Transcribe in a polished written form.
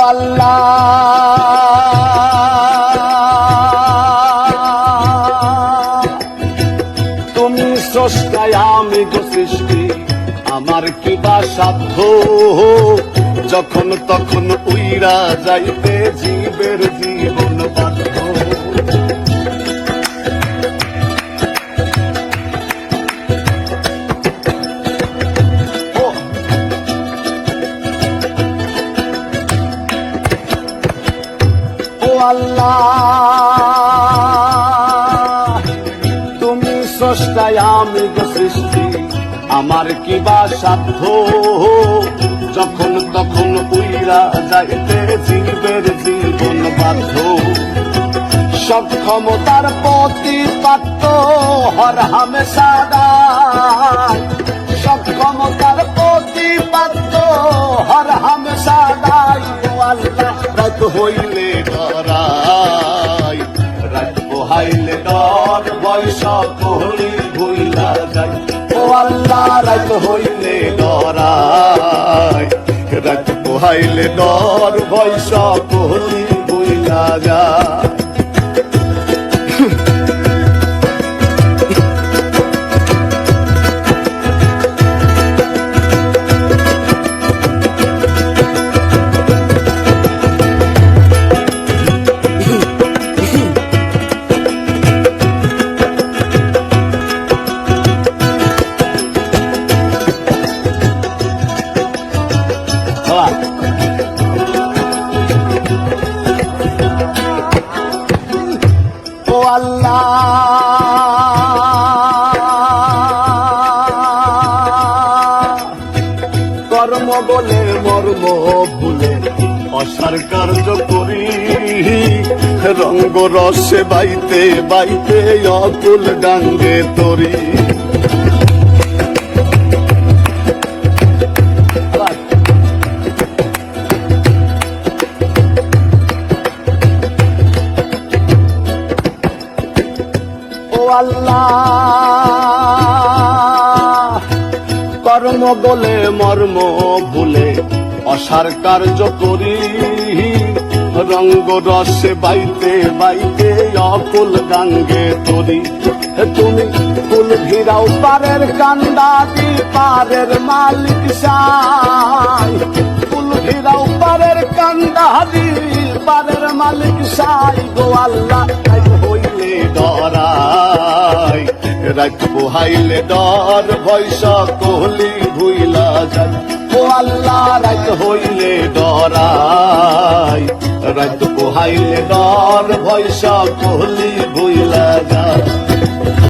আল্লাহ তুমি স্রষ্টায় আমি গো সৃষ্টি আমার কি বা সাধ্য যখন তখন উইরা যাইতে জীবের জীবন বাধ্য আল্লাহ তুমি স্রষ্টায় আমি গো সৃষ্টি আমার কি বা সাধ্য যখন তখন উইরা যাইতে জীবের জীবন বাধ্য সক্ষমতার প্রতিপাদ্য হর হামেশা দায় সক্ষমতার প্রতিপাদ্য হর হামেশা দায় আল্লাহ রাত হইলে ডরাই রাত পোহাইলে ডর বয়স কহলি ভুইলা যায় ও আল্লাহ রাত হইলে ডরাই রাত পোহাইলে ডর বয়স কহলি ভুইলা যায় ও আল্লাহ কর্ম বলে মর্ম ভুলে অসার কার্য করি রঙ্গ রসে বাইতে বাইতে অকুল ডাঙ্গে তরি আল্লাহ কর্ম বলে মর্ম ভুলে অসার কার্য করি রঙ্গ রসে বাইতে বাইতে অকুল গাঙ্গে তরি তুমি কুল ঘিরাও পারের কান্দাদি পারের মালিক সাই কুল ঘিরাও পারের কান্দাদি পারের মালিক সাই গো আল্লাহ হইলে ডরাই রাত পোহাইলে ডর বয়স কহলি ভুইলা যায় ও আল্লাহ রাত হইলে ডরাই রাত পোহাইলে ডর বয়স কহলি